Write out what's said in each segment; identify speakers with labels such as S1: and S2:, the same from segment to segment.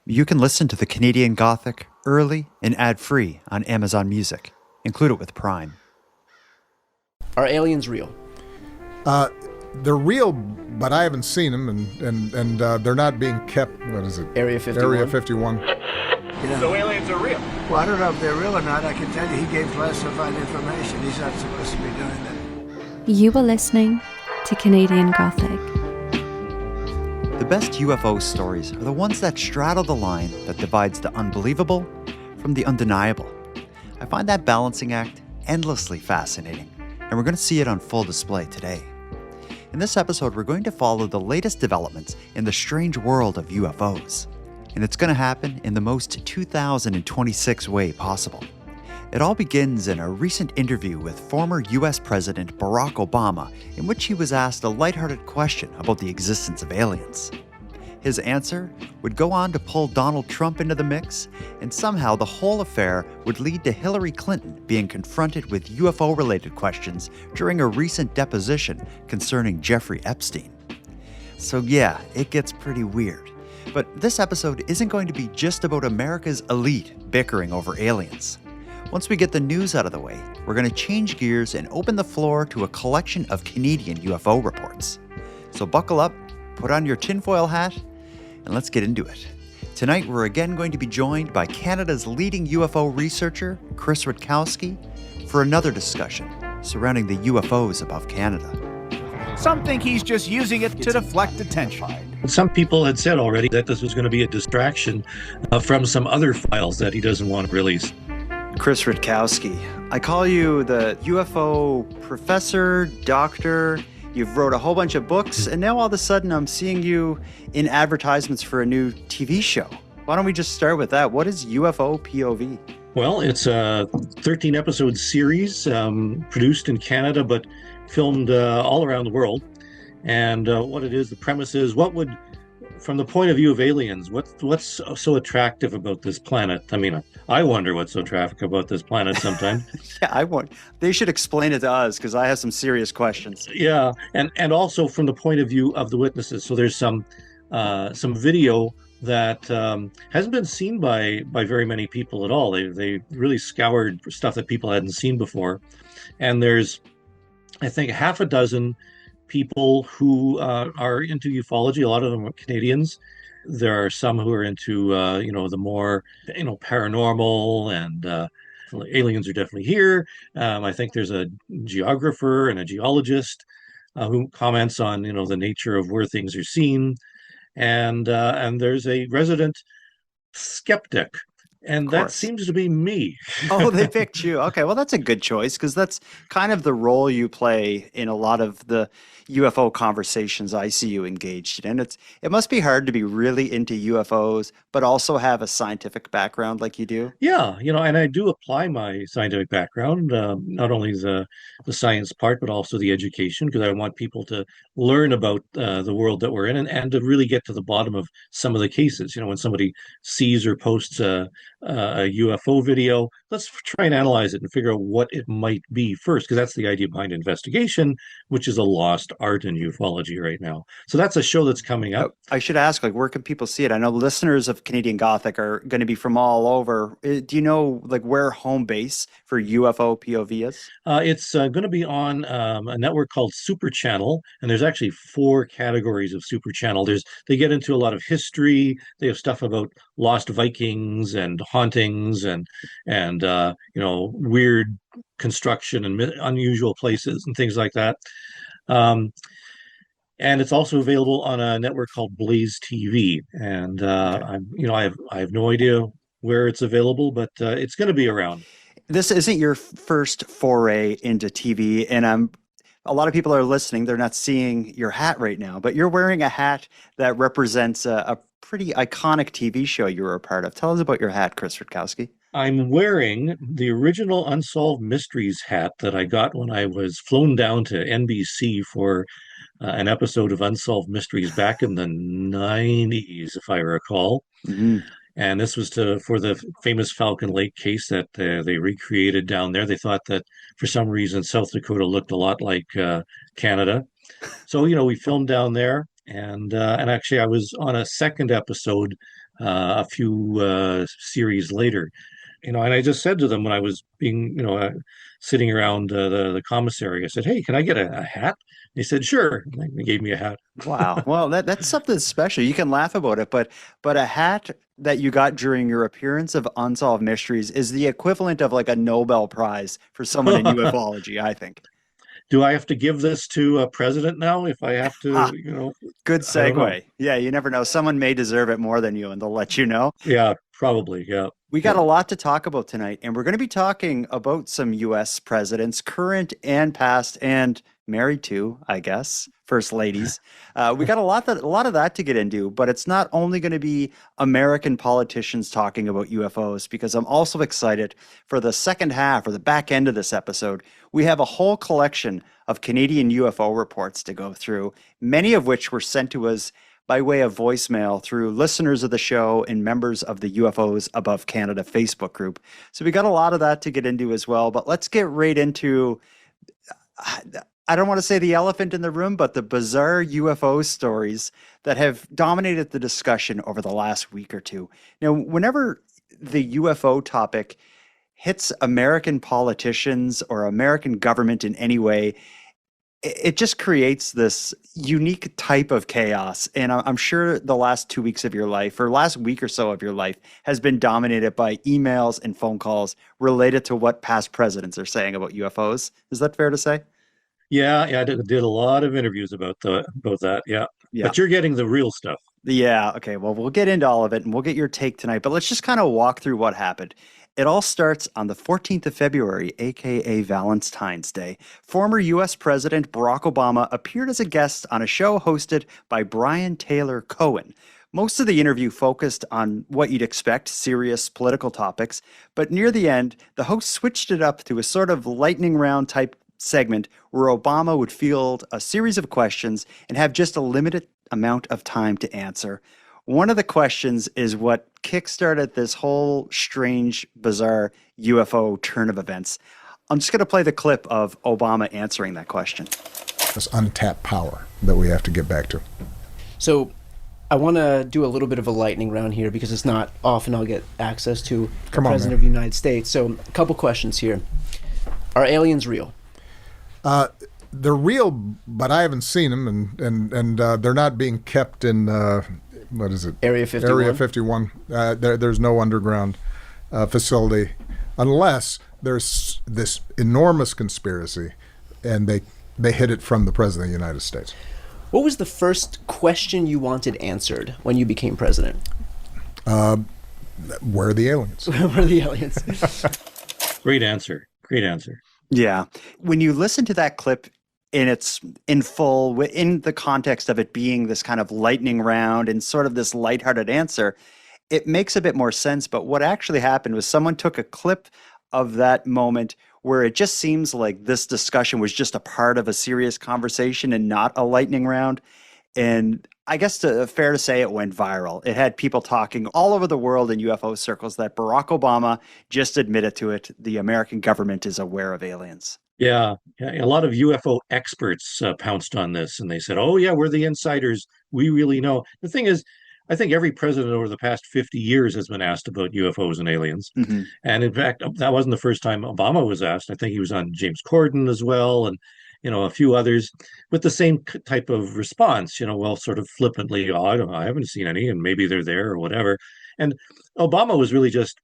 S1: You can listen to the Canadian Gothic early and ad-free on Amazon Music. Include it with Prime.
S2: Are aliens real?
S3: They're real, but I haven't seen them, and they're not being kept. What is it?
S2: Area 51?
S3: Area 51.
S4: So aliens are real?
S5: Well, I don't know if they're real or not. I can tell you he gave classified information. He's not supposed to be doing that.
S6: You are listening to Canadian Gothic.
S1: The best UFO stories are the ones that straddle the line that divides the unbelievable from the undeniable. I find that balancing act endlessly fascinating, and we're going to see it on full display today. In this episode, we're going to follow the latest developments in the strange world of UFOs. And it's going to happen in the most 2026 way possible. It all begins in a recent interview with former US President Barack Obama, in which he was asked a lighthearted question about the existence of aliens. His answer would go on to pull Donald Trump into the mix, and somehow the whole affair would lead to Hillary Clinton being confronted with UFO-related questions during a recent deposition concerning Jeffrey Epstein. So yeah, it gets pretty weird. But this episode isn't going to be just about America's elite bickering over aliens. Once we get the news out of the way, we're going to change gears and open the floor to a collection of Canadian UFO reports. So buckle up, put on your tinfoil hat, and let's get into it. Tonight, we're again going to be joined by Canada's leading UFO researcher, Chris Rutkowski, for another discussion surrounding the UFOs above Canada.
S4: Some think he's just using it to deflect attention.
S7: Some people had said already that this was going to be a distraction from some other files that he doesn't want to release.
S1: Chris Rutkowski, I call you the UFO professor, doctor. You've wrote a whole bunch of books, and now all of a sudden I'm seeing you in advertisements for a new TV show. Why don't we just start with that? What is UFO POV?
S7: Well, it's a 13-episode series produced in Canada, but filmed all around the world. And what it is, the premise is, what would, from the point of view of aliens, what's so attractive about this planet? I mean, I wonder what's so attractive about this planet sometimes.
S1: Yeah, they should explain it to us, because I have some serious questions.
S7: Yeah, and also from the point of view of the witnesses. So there's some video that hasn't been seen by very many people at all. They really scoured for stuff that people hadn't seen before. And there's, I think, half a dozen people who are into ufology. A lot of them are Canadians. There are some who are into the more paranormal, and aliens are definitely here. I think there's a geographer and a geologist who comments on the nature of where things are seen, and there's a resident skeptic. And that seems to be me.
S1: Oh, they picked you. Okay, well, that's a good choice, because that's kind of the role you play in a lot of the UFO conversations I see you engaged in. It must be hard to be really into UFOs, but also have a scientific background like you do.
S7: Yeah, and I do apply my scientific background, not only the science part, but also the education, because I want people to learn about the world that we're in, and to really get to the bottom of some of the cases. When somebody sees or posts a UFO video, let's try and analyze it and figure out what it might be first, because that's the idea behind investigation, which is a lost art in ufology right now. So that's a show that's coming up.
S1: I should ask, where can people see it? I know listeners of Canadian Gothic are going to be from all over. Do you know where home base for UFO POV is?
S7: It's going to be on a network called Super Channel, and there's actually 4 categories of Super Channel. They get into a lot of history. They have stuff about lost Vikings and hauntings and weird construction and unusual places and things like that. And it's also available on a network called Blaze TV. And I have no idea where it's available, but it's going to be around.
S1: This isn't your first foray into TV, and a lot of people are listening. They're not seeing your hat right now, but you're wearing a hat that represents a pretty iconic TV show you were a part of. Tell us about your hat, Chris Rutkowski.
S7: I'm wearing the original Unsolved Mysteries hat that I got when I was flown down to NBC for an episode of Unsolved Mysteries back in the 90s, if I recall.
S1: Mm-hmm.
S7: And this was for the famous Falcon Lake case that they recreated down there. They thought that for some reason South Dakota looked a lot like Canada. So, we filmed down there. And actually, I was on a second episode a few series later. And I just said to them when I was being, sitting around the commissary, I said, "Hey, can I get a hat?" They said, "Sure." And they gave me a hat.
S1: Wow. Well, that's something special. You can laugh about it, but a hat that you got during your appearance of Unsolved Mysteries is the equivalent of like a Nobel Prize for someone in ufology, I think.
S7: Do I have to give this to a president now if I have
S1: Ah,
S7: to,
S1: good
S7: I don't know.
S1: segue. Yeah, you never know. Someone may deserve it more than you, and they'll let you know.
S7: Yeah, probably. Yeah.
S1: We got a lot to talk about tonight, and we're going to be talking about some U.S. presidents, current and past, and married to, I guess, first ladies. We got a lot of that to get into, but it's not only going to be American politicians talking about UFOs, because I'm also excited for the second half or the back end of this episode. We have a whole collection of Canadian UFO reports to go through, many of which were sent to us by way of voicemail through listeners of the show and members of the UFOs Above Canada Facebook group. So we got a lot of that to get into as well, but let's get right into, I don't want to say the elephant in the room, but the bizarre UFO stories that have dominated the discussion over the last week or two. Now, whenever the UFO topic hits American politicians or American government in any way, it just creates this unique type of chaos. And I'm sure the last 2 weeks of your life or last week or so of your life has been dominated by emails and phone calls related to what past presidents are saying about UFOs. Is that fair to say?
S7: Yeah, I did a lot of interviews about that. Yeah.
S1: Yeah.
S7: But you're getting the real stuff.
S1: Yeah. Okay. Well, we'll get into all of it and we'll get your take tonight, but let's just kind of walk through what happened. It all starts on the 14th of February, aka Valentine's Day. Former U.S. President Barack Obama appeared as a guest on a show hosted by Brian Taylor Cohen. Most of the interview focused on what you'd expect, serious political topics, but near the end, the host switched it up to a sort of lightning round type segment where Obama would field a series of questions and have just a limited amount of time to answer. One of the questions is what kickstarted this whole strange, bizarre UFO turn of events. I'm just going to play the clip of Obama answering that question.
S3: This untapped power that we have to get back to.
S2: So I want to do a little bit of a lightning round here because it's not often I'll get access to the President of the United States. So a couple questions here. Are aliens real?
S3: They're real, but I haven't seen them, and they're not being kept in, what is it?
S2: Area 51?
S3: Area 51. There's no underground facility unless there's this enormous conspiracy, and they hid it from the President of the United States.
S2: What was the first question you wanted answered when you became president?
S3: Where are the aliens?
S2: Where are the aliens?
S7: Great answer. Great answer.
S1: Yeah. When you listen to that clip in full, in the context of it being this kind of lightning round and sort of this lighthearted answer, it makes a bit more sense. But what actually happened was someone took a clip of that moment where it just seems like this discussion was just a part of a serious conversation and not a lightning round. And I guess fair to say it went viral. It had people talking all over the world in UFO circles that Barack Obama just admitted to it. The American government is aware of aliens.
S7: Yeah, a lot of UFO experts pounced on this and they said, "Oh yeah, we're the insiders. We really know." The thing is, I think every president over the past 50 years has been asked about UFOs and aliens.
S1: Mm-hmm.
S7: And in fact, that wasn't the first time Obama was asked. I think he was on James Corden as well, and a few others with the same type of response. Well, sort of flippantly, "Oh, I haven't seen any, and maybe they're there or whatever." And Obama was really just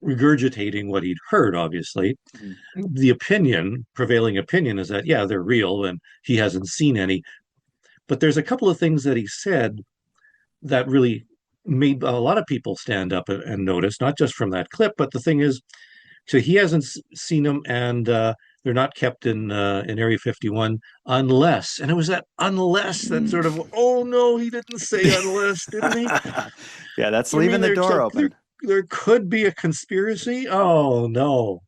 S7: regurgitating what he'd heard, obviously. Mm-hmm. The prevailing opinion is that, yeah, they're real and he hasn't seen any. But there's a couple of things that he said that really made a lot of people stand up and notice, not just from that clip, but the thing is, so he hasn't seen them and they're not kept in Area 51 unless, and it was that unless that sort of, oh no, he didn't say unless, didn't he?
S1: Yeah, that's leaving the door open.
S7: There could be a conspiracy. Oh no.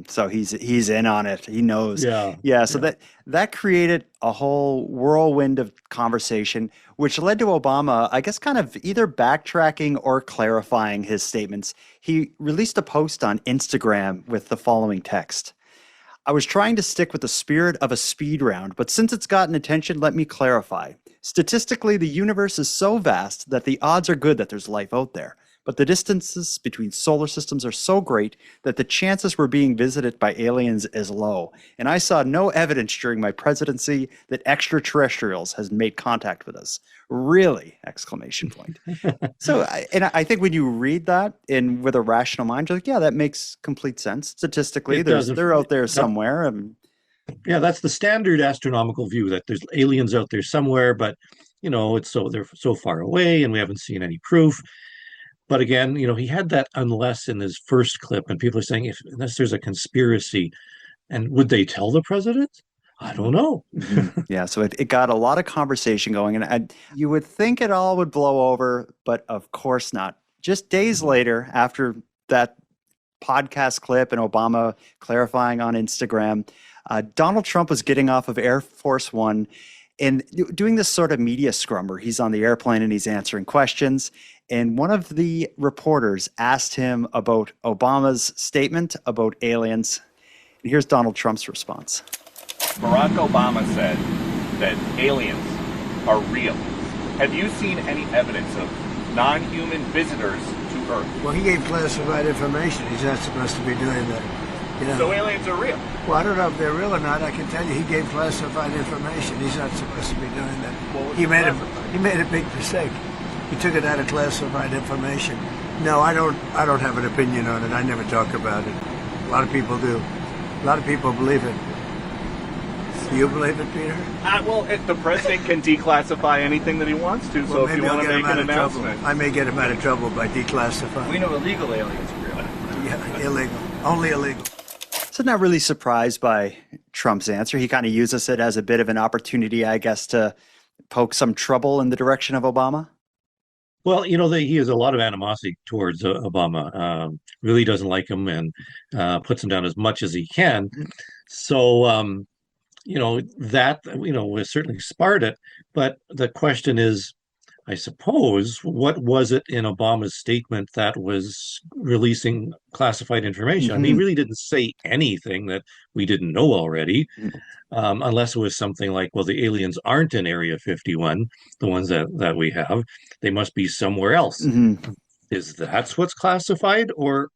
S1: So he's in on it. He knows.
S7: Yeah.
S1: So that created a whole whirlwind of conversation, which led to Obama, I guess, kind of either backtracking or clarifying his statements. He released a post on Instagram with the following text: I was trying to stick with the spirit of a speed round, but since it's gotten attention, let me clarify. Statistically, the universe is so vast that the odds are good that there's life out there. But the distances between solar systems are so great that the chances we're being visited by aliens is low. And I saw no evidence during my presidency that extraterrestrials has made contact with us. Really? Exclamation point. So, I think when you read that with a rational mind, you're like, yeah, that makes complete sense. Statistically, they're out there somewhere.
S7: Yeah, that's the standard astronomical view, that there's aliens out there somewhere, but they're so far away and we haven't seen any proof. But again, he had that unless in his first clip, and people are saying, unless there's a conspiracy, and would they tell the president? I don't know.
S1: Yeah, so it got a lot of conversation going, and you would think it all would blow over, but of course not. Just days later, after that podcast clip and Obama clarifying on Instagram, Donald Trump was getting off of Air Force One and doing this sort of media scrum where he's on the airplane and he's answering questions. And one of the reporters asked him about Obama's statement about aliens. And here's Donald Trump's response.
S8: Barack Obama said that aliens are real. Have you seen any evidence of non-human visitors to Earth?
S5: Well, he gave classified information. He's not supposed to be doing that.
S8: So aliens are real?
S5: Well, I don't know if they're real or not. I can tell you he gave classified information. He's not supposed to be doing that. He made a big mistake. He took it out of classified information. No, I don't have an opinion on it. I never talk about it. A lot of people do. A lot of people believe it. Do you believe it, Peter?
S8: Well, the president can declassify anything that he wants to, so if you want to make an announcement.
S5: I may get him out of trouble by declassifying.
S8: We know illegal aliens are real.
S5: Yeah, illegal. Only illegal.
S1: So not really surprised by Trump's answer. He kind of uses it as a bit of an opportunity, I guess, to poke some trouble in the direction of Obama.
S7: Well, he has a lot of animosity towards Obama. Really doesn't like him and puts him down as much as he can. So, that was certainly sparked it. But the question is, I suppose, what was it in Obama's statement that was releasing classified information? I mean, he really didn't say anything that we didn't know already, unless it was something like, well, the aliens aren't in Area 51, the ones that we have. They must be somewhere else. Is that what's classified? Or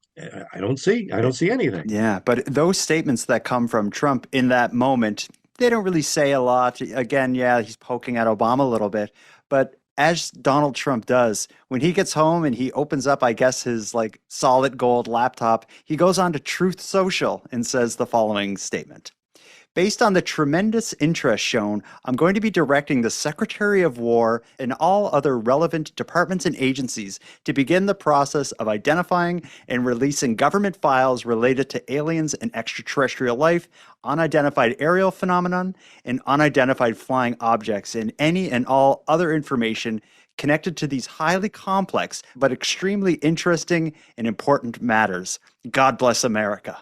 S7: I don't see anything.
S1: Yeah, but those statements that come from Trump in that moment, they don't really say a lot. Again, yeah, he's poking at Obama a little bit, but as Donald Trump does, when he gets home and he opens up, I guess, his solid gold laptop, he goes on to Truth Social and says the following statement. Based on the tremendous interest shown, I'm going to be directing the Secretary of War and all other relevant departments and agencies to begin the process of identifying and releasing government files related to aliens and extraterrestrial life, unidentified aerial phenomenon, and unidentified flying objects, and any and all other information connected to these highly complex but extremely interesting and important matters. God bless America.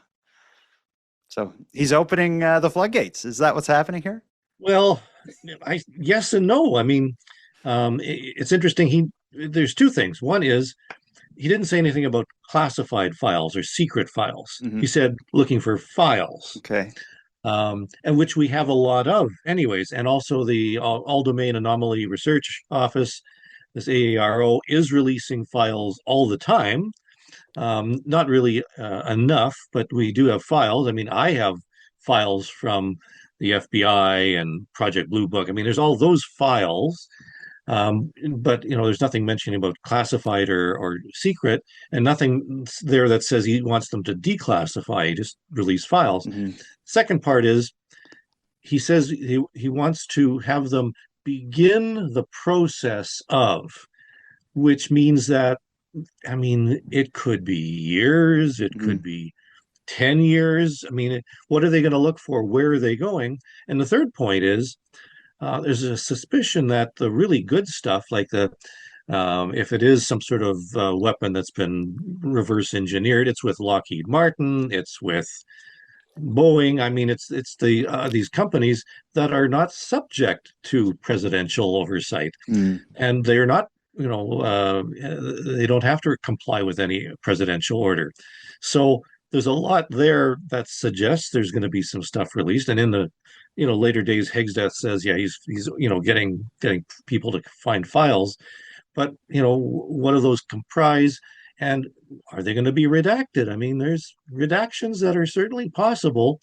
S1: So he's opening the floodgates. Is that what's happening here?
S7: Well, yes and no. I mean, it's interesting. There's two things. One is he didn't say anything about classified files or secret files. He said looking for files.
S1: Okay.
S7: And which we have a lot of anyways. And also the All Domain Anomaly Research Office, this AARO, is releasing files all the time. Not really enough, but we do have files. I mean, I have files from the FBI and Project Blue Book. I mean, there's all those files, but there's nothing mentioning about classified or secret, and nothing there that says he wants them to declassify. He just release files. Second part is he says he wants to have them begin the process of, which means that, I mean, it could be years, it could be 10 years. I mean, what are they going to look for? Where are they going? And the third point is there's a suspicion that the really good stuff, like if it is some sort of weapon that's been reverse engineered, it's with Lockheed Martin, it's with Boeing. I mean, it's these companies that are not subject to presidential oversight, and they're not. They don't have to comply with any presidential order. So there's a lot there that suggests there's going to be some stuff released. And in the later days, Hegseth says, yeah, he's getting people to find files. But what do those comprise? And are they going to be redacted? I mean, there's redactions that are certainly possible.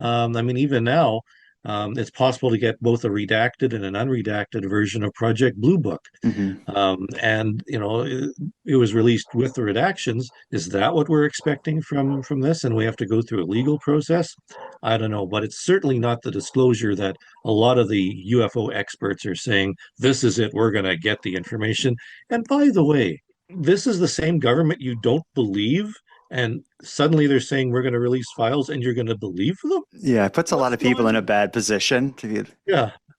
S7: I mean, even now, it's possible to get both a redacted and an unredacted version of Project Blue Book. And it was released with the redactions. Is that what we're expecting from this? And we have to go through a legal process? I don't know, but it's certainly not the disclosure that a lot of the UFO experts are saying, this is it, we're going to get the information. And by the way, this is the same government you don't believe, and suddenly they're saying we're going to release files and you're going to believe them?
S1: Yeah, it puts a lot of people in a bad position to be,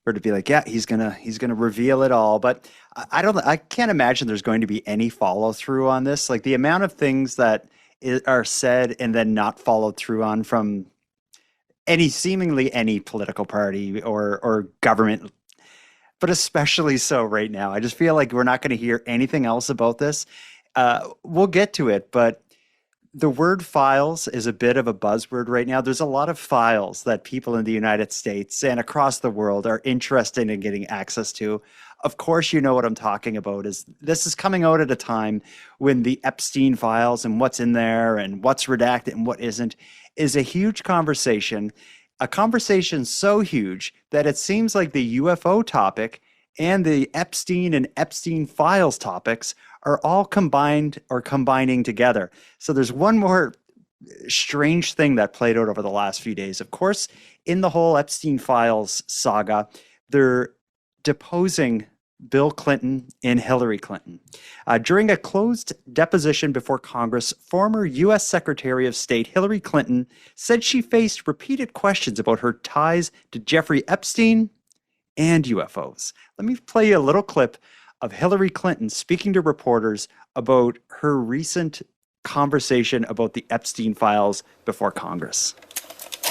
S1: or to be like, yeah, he's gonna reveal it all. But I can't imagine there's going to be any follow through on this. Like the amount of things that are said and then not followed through on from seemingly any political party or government, but especially so right now. I just feel like we're not going to hear anything else about this. We'll get to it, but the word files is a bit of a buzzword right now. There's a lot of files that people in the United States and across the world are interested in getting access to. Of course, you know what I'm talking about. This is coming out at a time when the Epstein files and what's in there and what's redacted and what isn't is a huge conversation, a conversation so huge that it seems like the UFO topic and the Epstein and Epstein files topics are all combined or combining together. So there's one more strange thing that played out over the last few days. Of course, in the whole Epstein files saga, they're deposing Bill Clinton and Hillary Clinton. During a closed deposition before Congress, former U.S. Secretary of State Hillary Clinton said she faced repeated questions about her ties to Jeffrey Epstein and UFOs. Let me play you a little clip of Hillary Clinton speaking to reporters about her recent conversation about the Epstein files before Congress.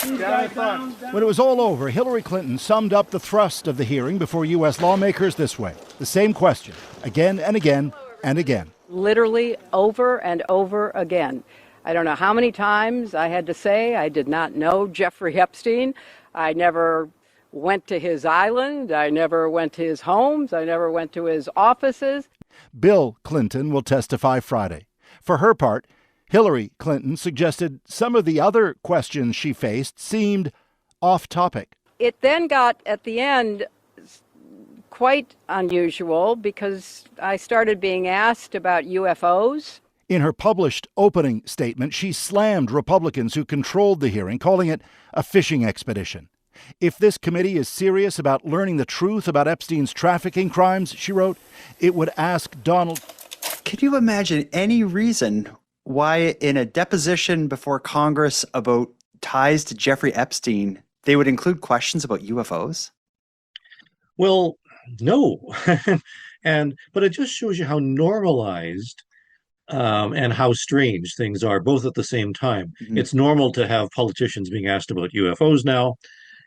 S4: When it was all over, Hillary Clinton summed up the thrust of the hearing before U.S. lawmakers this way. The same question, again and again and again.
S9: Literally over and over again. I don't know how many times I had to say I did not know Jeffrey Epstein. I never went to his island. I never went to his homes. I never went to his offices.
S4: Bill Clinton will testify Friday. For her part, Hillary Clinton suggested some of the other questions she faced seemed off topic.
S9: It then got, at the end, quite unusual because I started being asked about UFOs.
S4: In her published opening statement, she slammed Republicans who controlled the hearing, calling it a fishing expedition. If this committee is serious about learning the truth about Epstein's trafficking crimes, she wrote, it would ask Donald.
S1: Can you imagine any reason why in a deposition before Congress about ties to Jeffrey Epstein, they would include questions about UFOs?
S7: Well, no. But it just shows you how normalized and how strange things are, both at the same time. Mm-hmm. It's normal to have politicians being asked about UFOs now,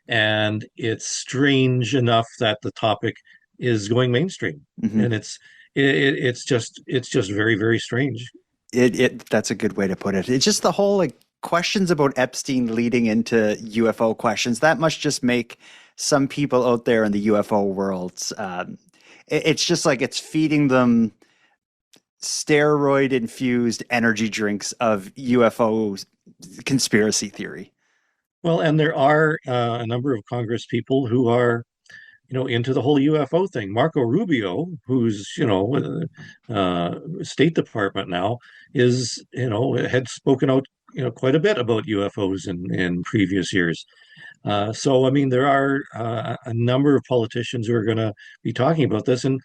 S7: and it's strange enough that the topic is going mainstream. Mm-hmm. And it's just very, very strange.
S1: That's a good way to put it. It's just the whole questions about Epstein leading into UFO questions. That must just make some people out there in the UFO world. It's just like it's feeding them steroid-infused energy drinks of UFO conspiracy theory.
S7: Well, and there are a number of Congress people who are, into the whole UFO thing. Marco Rubio, who's, State Department now, is, had spoken out, quite a bit about UFOs in previous years. So, I mean, there are a number of politicians who are going to be talking about this. And,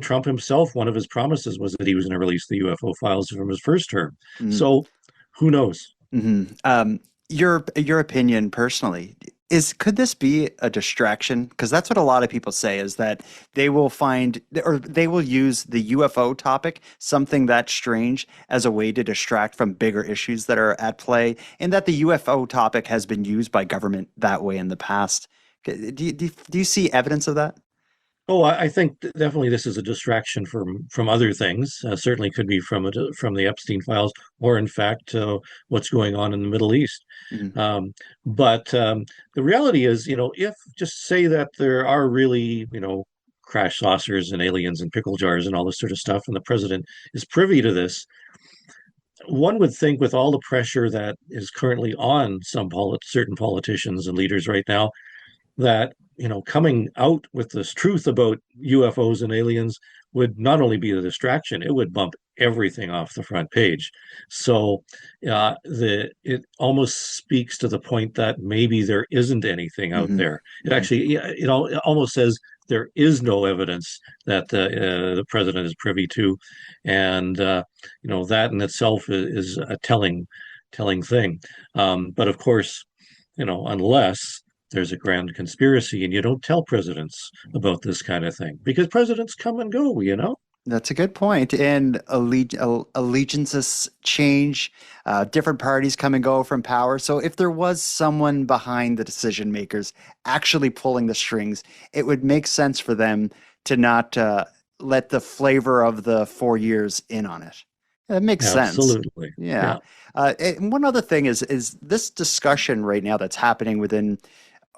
S7: Trump himself, one of his promises was that he was going to release the UFO files from his first term. Mm-hmm. So who knows?
S1: Mm-hmm. Your opinion personally could this be a distraction? Because that's what a lot of people say, is that they will use the UFO topic, something that's strange, as a way to distract from bigger issues that are at play, and that the UFO topic has been used by government that way in the past. Do you see evidence of that?
S7: Oh, I think definitely this is a distraction from other things. Certainly could be from the Epstein files, or in fact, what's going on in the Middle East.
S1: Mhm.
S7: But the reality is, if just say that there are really, crash saucers and aliens and pickle jars and all this sort of stuff, and the president is privy to this, one would think with all the pressure that is currently on certain politicians and leaders right now, that coming out with this truth about UFOs and aliens would not only be a distraction, it would bump everything off the front page. So it almost speaks to the point that maybe there isn't anything out
S1: Mhm.
S7: there. It actually, it almost says there is no evidence that the president is privy to, and that in itself is a telling thing. But of course, unless there's a grand conspiracy and you don't tell presidents about this kind of thing, because presidents come and go.
S1: That's a good point. And allegiances change, different parties come and go from power. So if there was someone behind the decision makers actually pulling the strings, it would make sense for them to not let the flavor of the 4 years in on it. That makes sense.
S7: Absolutely.
S1: Yeah. And one other thing is this discussion right now that's happening within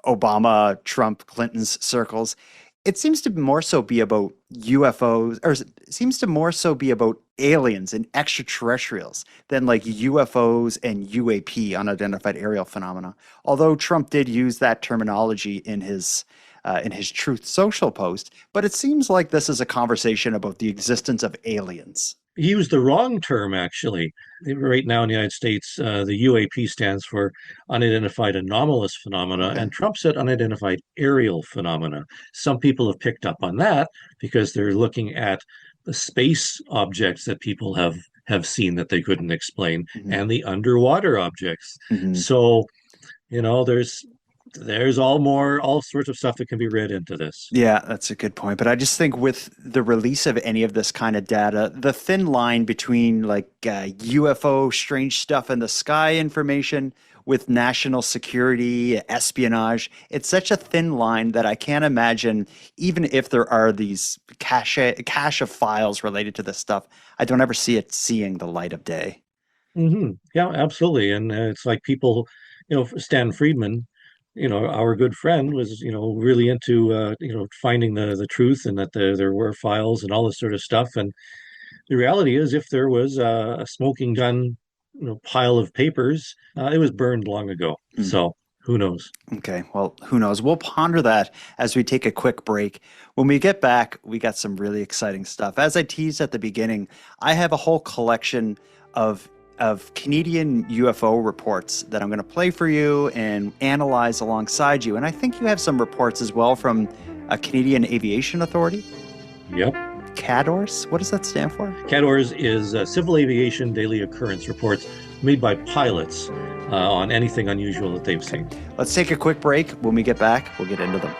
S1: Obama, Trump, Clinton's circles. It seems to more so be about UFOs, or it seems to more so be about aliens and extraterrestrials than like UFOs and UAP, unidentified aerial phenomena. Although Trump did use that terminology in his Truth Social post, but it seems like this is a conversation about the existence of aliens.
S7: He used the wrong term, actually. Right now in the United States, the UAP stands for unidentified anomalous phenomena,
S1: Okay.
S7: and Trump said unidentified aerial phenomena. Some people have picked up on that because they're looking at the space objects that people have seen that they couldn't explain,
S1: Mhm.
S7: and the underwater objects.
S1: Mhm.
S7: So, there's all sorts of stuff that can be read into this.
S1: Yeah, that's a good point. But I just think with the release of any of this kind of data, the thin line between like UFO, strange stuff in the sky information with national security, espionage, it's such a thin line that I can't imagine, even if there are these cache of files related to this stuff, I don't ever see it seeing the light of day.
S7: Yeah, absolutely. And it's like people, Stan Friedman, our good friend was, really into, finding the truth and that there were files and all this sort of stuff. And the reality is, if there was a smoking gun, pile of papers, it was burned long ago. So who knows?
S1: Okay, well, who knows? We'll ponder that as we take a quick break. When we get back, we got some really exciting stuff. As I teased at the beginning, I have a whole collection of Canadian UFO reports that I'm going to play for you and analyze alongside you. And I think you have some reports as well from a Canadian Aviation Authority.
S7: Yep.
S1: CADORS? What does that stand for?
S7: CADORS is Civil Aviation Daily Occurrence Reports made by pilots on anything unusual that they've seen.
S1: Let's take a quick break. When we get back, we'll get into them.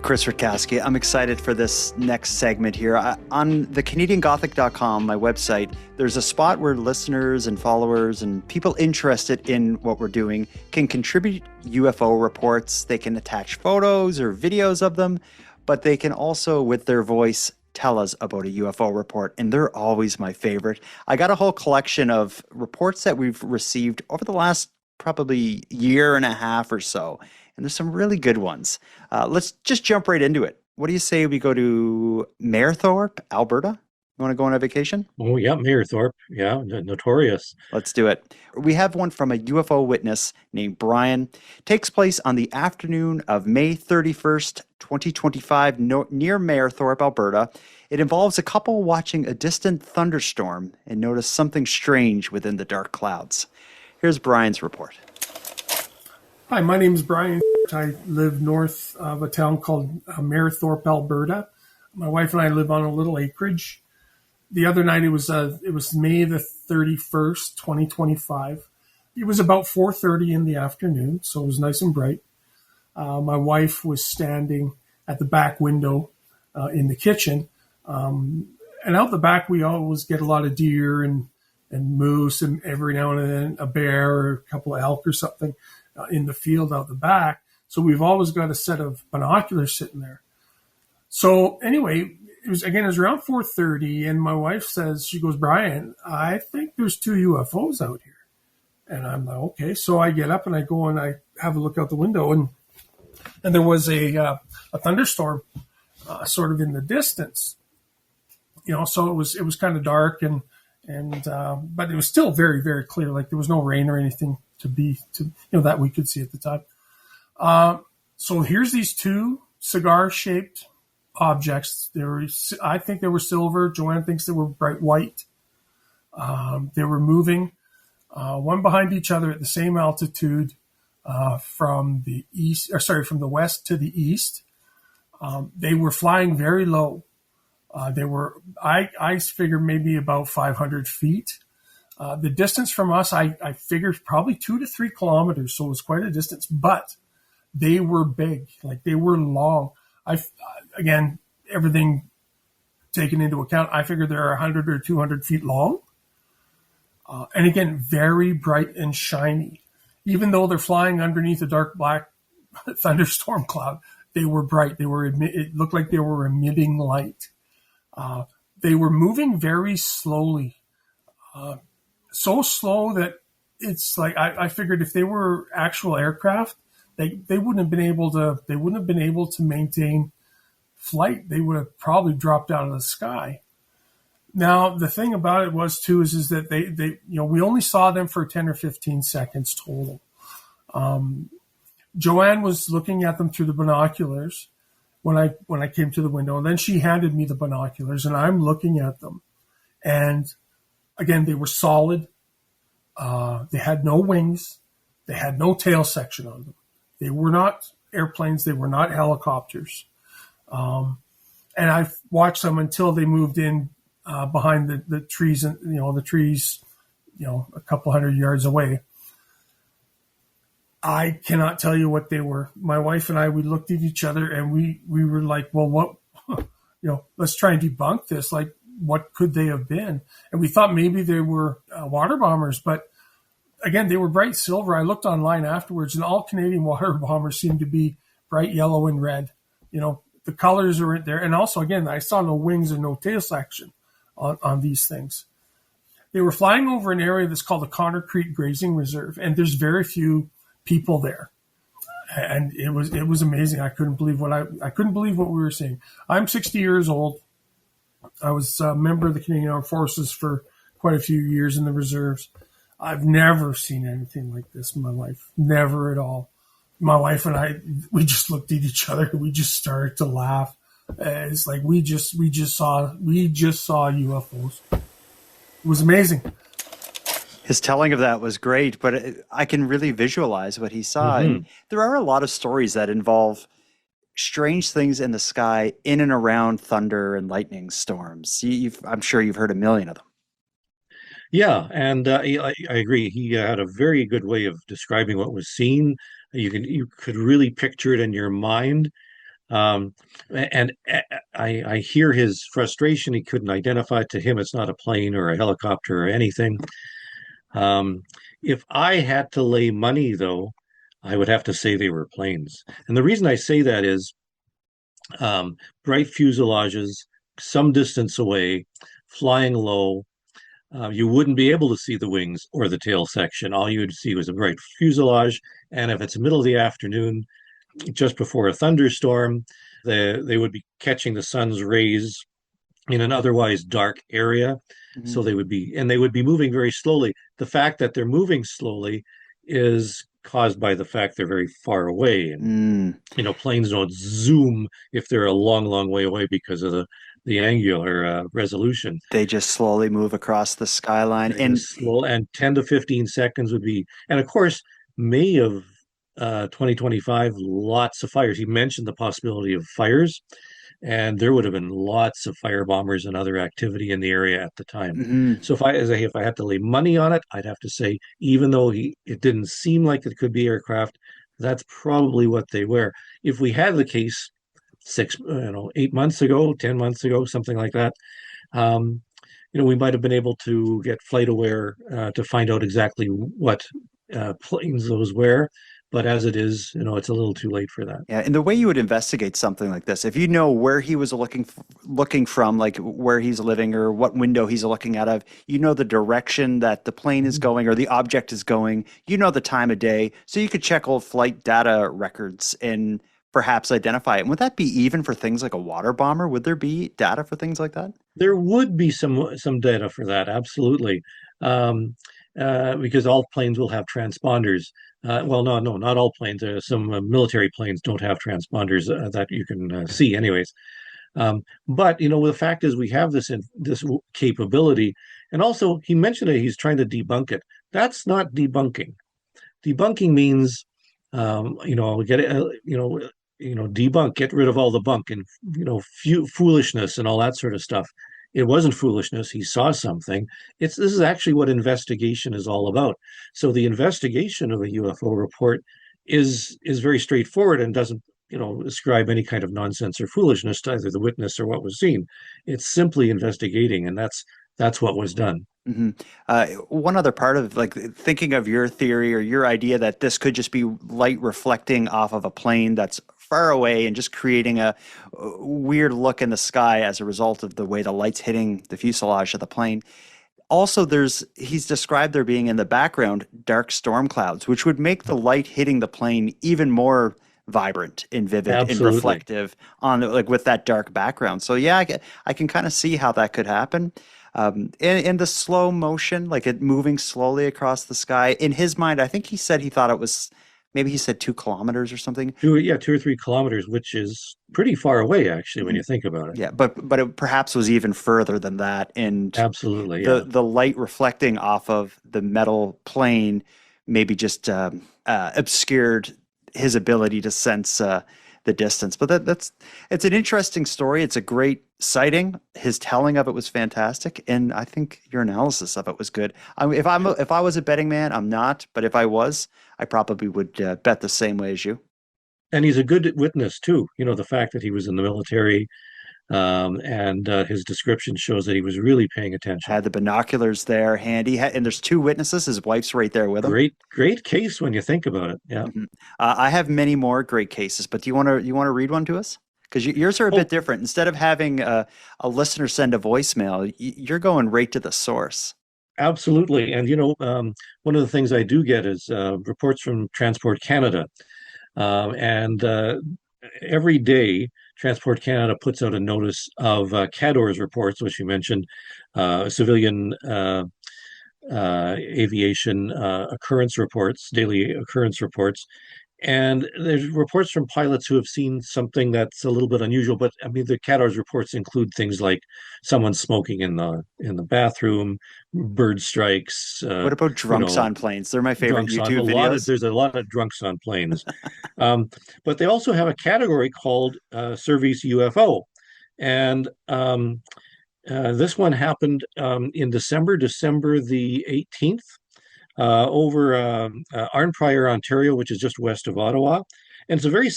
S1: Chris Rutkowski, I'm excited for this next segment here. On the CanadianGothic.com, my website, there's a spot where listeners and followers and people interested in what we're doing can contribute UFO reports. They can attach photos or videos of them, but they can also, with their voice, tell us about a UFO report, and they're always my favorite. I got a whole collection of reports that we've received over the last probably year and a half or so, and there's some really good ones. Let's just jump right into it. What do you say we go to Mayerthorpe, Alberta? You want to go on a vacation?
S7: Oh, yeah, Mayerthorpe. Yeah, notorious.
S1: Let's do it. We have one from a UFO witness named Brian. Takes place on the afternoon of May 31st, 2025, near Mayerthorpe, Alberta. It involves a couple watching a distant thunderstorm and notice something strange within the dark clouds. Here's Brian's report.
S10: Hi, my name is Brian. I live north of a town called Mayerthorpe, Alberta. My wife and I live on a little acreage. The other night, it was May the 31st, 2025. It was about 4:30 in the afternoon, so it was nice and bright. My wife was standing at the back window in the kitchen. And out the back, we always get a lot of deer and and moose, and every now and then a bear or a couple of elk or something in the field out the back. So we've always got a set of binoculars sitting there. So anyway, it was around 4:30, and my wife says, she goes, "Brian, I think there's 2 UFOs out here." And I'm like, okay. So I get up and I go and I have a look out the window, and there was a thunderstorm sort of in the distance, so it was kind of dark and but it was still very, very clear. Like there was no rain or anything that we could see at the time. So here's these 2 cigar-shaped objects. I think they were silver. Joanne thinks they were bright white. They were moving one behind each other at the same altitude from the west to the east. They were flying very low. They were, I figured maybe about 500 feet. The distance from us, I figured probably 2 to 3 kilometers. So it was quite a distance, but they were big, like they were long. Again, everything taken into account, I figured they're 100 or 200 feet long. And again, very bright and shiny. Even though they're flying underneath a dark black thunderstorm cloud, they were bright. It looked like they were emitting light. They were moving very slowly, so slow that it's like I figured if they were actual aircraft, they wouldn't have been able to maintain flight. They would have probably dropped out of the sky. Now the thing about it was too is that they we only saw them for 10 or 15 seconds total. Joanne was looking at them through the binoculars when I came to the window, and then she handed me the binoculars, and I'm looking at them, and again they were solid. They had no wings, they had no tail section on them. They were not airplanes, they were not helicopters, and I watched them until they moved in behind the trees, and the trees, a couple hundred yards away. I cannot tell you what they were. My wife and I, we looked at each other and we were like, well, what, let's try and debunk this. Like, what could they have been? And we thought maybe they were water bombers, but again, they were bright silver. I looked online afterwards, and all Canadian water bombers seem to be bright yellow and red. The colors are there. And also, again, I saw no wings and no tail section on these things. They were flying over an area that's called the Connor Creek Grazing Reserve, and there's very few people there, and it was amazing. I couldn't believe what we were seeing. I'm 60 years old. I was a member of the Canadian Armed Forces for quite a few years in the reserves. I've never seen anything like this in my life, never at all. My wife and I, we just looked at each other and we just started to laugh. It's like we just saw UFOs. It was amazing.
S1: His telling of that was great, but I can really visualize what he saw.
S7: Mm-hmm.
S1: And there are a lot of stories that involve strange things in the sky in and around thunder and lightning storms. I'm sure you've heard a million of them.
S7: Yeah, and I agree. He had a very good way of describing what was seen. You could really picture it in your mind. And I hear his frustration. He couldn't identify. To him, it's not a plane or a helicopter or anything. If I had to lay money, though, I would have to say they were planes. And the reason I say that is bright fuselages, some distance away, flying low. You wouldn't be able to see the wings or the tail section. All you would see was a bright fuselage. And if it's middle of the afternoon, just before a thunderstorm, they would be catching the sun's rays in an otherwise dark area. Mm-hmm. So they would be moving very slowly. The fact that they're moving slowly is caused by the fact they're very far away. And, planes don't zoom if they're a long, long way away because of the angular resolution.
S1: They just slowly move across the skyline. And
S7: 10 to 15 seconds would be, and of course, May of 2025, lots of fires. He mentioned the possibility of fires, and there would have been lots of fire bombers and other activity in the area at the time. Mm-hmm. So if I had to lay money on it, I'd have to say, even though it didn't seem like it could be aircraft, that's probably what they were. If we had the case 8 months ago, 10 months ago, something like that, we might have been able to get FlightAware to find out exactly what planes those were. But as it is, it's a little too late for that.
S1: Yeah, and the way you would investigate something like this, if you know where he was looking from, like where he's living or what window he's looking out of, you know the direction that the plane is going or the object is going, you know the time of day, so you could check old flight data records and perhaps identify it. And would that be even for things like a water bomber? Would there be data for things like that?
S7: There would be some data for that, absolutely, because all planes will have transponders. Well, no, not all planes. Some military planes don't have transponders that you can see, anyways. But the fact is, we have this capability, and also he mentioned that he's trying to debunk it. That's not debunking. Debunking means, debunk, get rid of all the bunk and foolishness and all that sort of stuff. It wasn't foolishness. He saw something. This is actually what investigation is all about. So the investigation of a UFO report is very straightforward and doesn't ascribe any kind of nonsense or foolishness to either the witness or what was seen. It's simply investigating, and that's what was done.
S1: Mm-hmm. One other part of like thinking of your theory or your idea that this could just be light reflecting off of a plane that's far away and just creating a weird look in the sky as a result of the way the light's hitting the fuselage of the plane. Also, he's described there being in the background dark storm clouds, which would make the light hitting the plane even more vibrant and vivid
S7: Absolutely.
S1: and reflective on like with that dark background. So yeah, I can kind of see how that could happen. In the slow motion, like it moving slowly across the sky, in his mind, I think he said he thought it was, maybe he said 2 kilometers or something.
S7: 2 or 3 kilometers, which is pretty far away, actually, when you think about it.
S1: Yeah, but it perhaps was even further than that. And
S7: absolutely, yeah.
S1: The light reflecting off of the metal plane maybe just obscured his ability to sense the distance. But it's an interesting story. It's a great sighting. His telling of it was fantastic, and I think your analysis of it was good. If I was a betting man, I'm not, but if I was, I probably would bet the same way as you.
S7: And he's a good witness too. The fact that he was in the military, and his description shows that he was really paying attention.
S1: Had the binoculars there handy, and there's 2 witnesses. His wife's right there with him.
S7: Great case when you think about it. Yeah.
S1: Mm-hmm. I have many more great cases, but do you want to read one to us? Because yours are a bit different. Instead of having a listener send a voicemail, you're going right to the source.
S7: Absolutely. And, one of the things I do get is reports from Transport Canada. And every day, Transport Canada puts out a notice of CADOR's reports, which you mentioned, civilian aviation occurrence reports, daily occurrence reports. And there's reports from pilots who have seen something that's a little bit unusual. But I mean, the CADOR's reports include things like someone smoking in the bathroom, bird strikes.
S1: What about drunks on planes? They're my favorite YouTube videos.
S7: There's a lot of drunks on planes. But they also have a category called Service UFO. And this one happened in December the 18th. Over Arnprior, Ontario, which is just west of Ottawa. And it's a very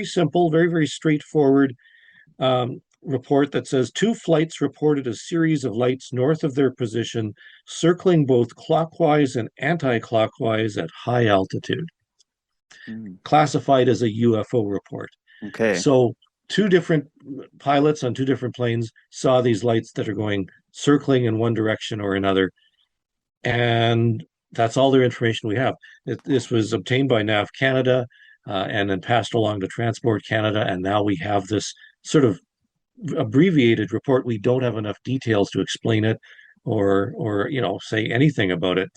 S7: simple, very, very straightforward report that says 2 flights reported a series of lights north of their position, circling both clockwise and anti-clockwise at high altitude. Classified as a UFO report.
S1: Okay.
S7: So 2 different pilots on 2 different planes saw these lights that are going circling in one direction or another. And that's all their information we have. This was obtained by NAV Canada and then passed along to Transport Canada, and now we have this sort of abbreviated report. We don't have enough details to explain it or say anything about it.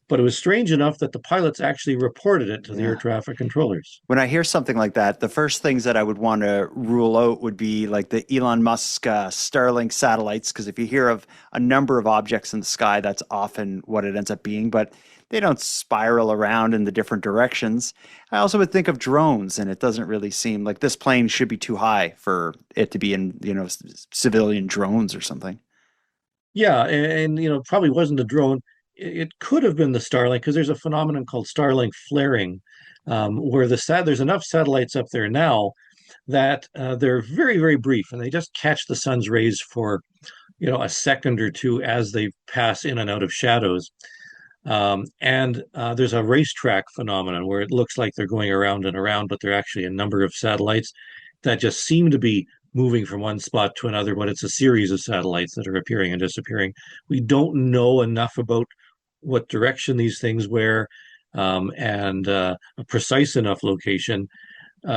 S7: But it was strange enough that the pilots actually reported it to the air traffic controllers.
S1: When I hear something like that, the first things that I would want to rule out would be like the Elon Musk Starlink satellites, because if you hear of a number of objects in the sky, that's often what it ends up being, but they don't spiral around in the different directions. I also would think of drones, and it doesn't really seem like this plane should be too high for it to be in, civilian drones or something.
S7: Yeah, and probably wasn't a drone. It could have been the Starlink, because there's a phenomenon called Starlink flaring, where there's enough satellites up there now that they're very, very brief, and they just catch the sun's rays for a second or two as they pass in and out of shadows. And there's a racetrack phenomenon where it looks like they're going around and around, but they're actually a number of satellites that just seem to be moving from one spot to another, but it's a series of satellites that are appearing and disappearing. We don't know enough about what direction these things were, and a precise enough location.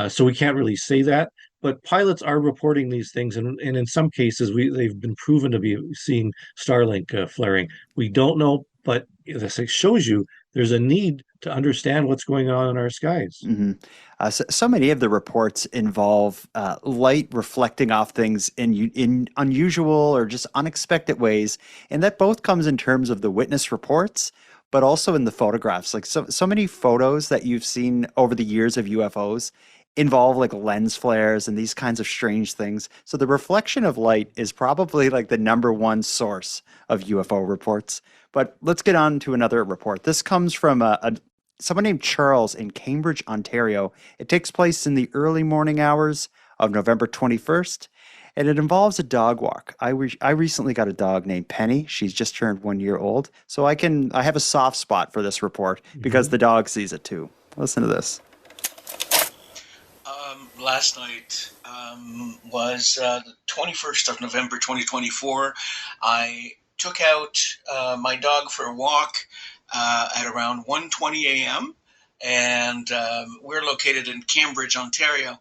S7: So we can't really say that. But pilots are reporting these things, and in some cases, they've been proven to be seeing Starlink flaring. We don't know, but this shows you there's a need to understand what's going on in our skies.
S1: So many of the reports involve light reflecting off things in unusual or just unexpected ways, and that both comes in terms of the witness reports, but also in the photographs. Like so many photos that you've seen over the years of UFOs involve like lens flares and these kinds of strange things. So the reflection of light is probably like the number one source of UFO reports. But let's get on to another report. This comes from someone named Charles in Cambridge, Ontario. It takes place in the early morning hours of November 21st, and it involves a dog walk. I recently got a dog named Penny. She's just turned 1 year old. So I have a soft spot for this report because the dog sees it too. Listen to this.
S11: Last night was the 21st of November 2024. I took out my dog for a walk at around 1:20 a.m. and we're located in Cambridge, Ontario.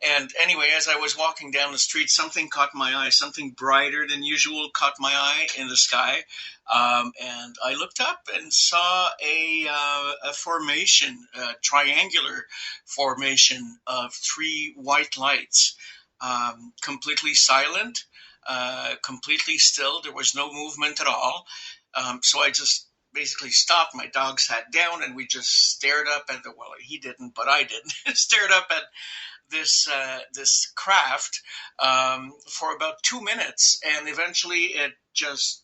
S11: And anyway, as I was walking down the street, something caught my eye. Something brighter than usual caught my eye in the sky. And I looked up and saw a formation, a triangular formation of three white lights, completely silent, completely still. There was no movement at all. So I just basically stopped. My dog sat down and we just stared up at he didn't, but I did, stared up at this craft for about 2 minutes, and eventually it just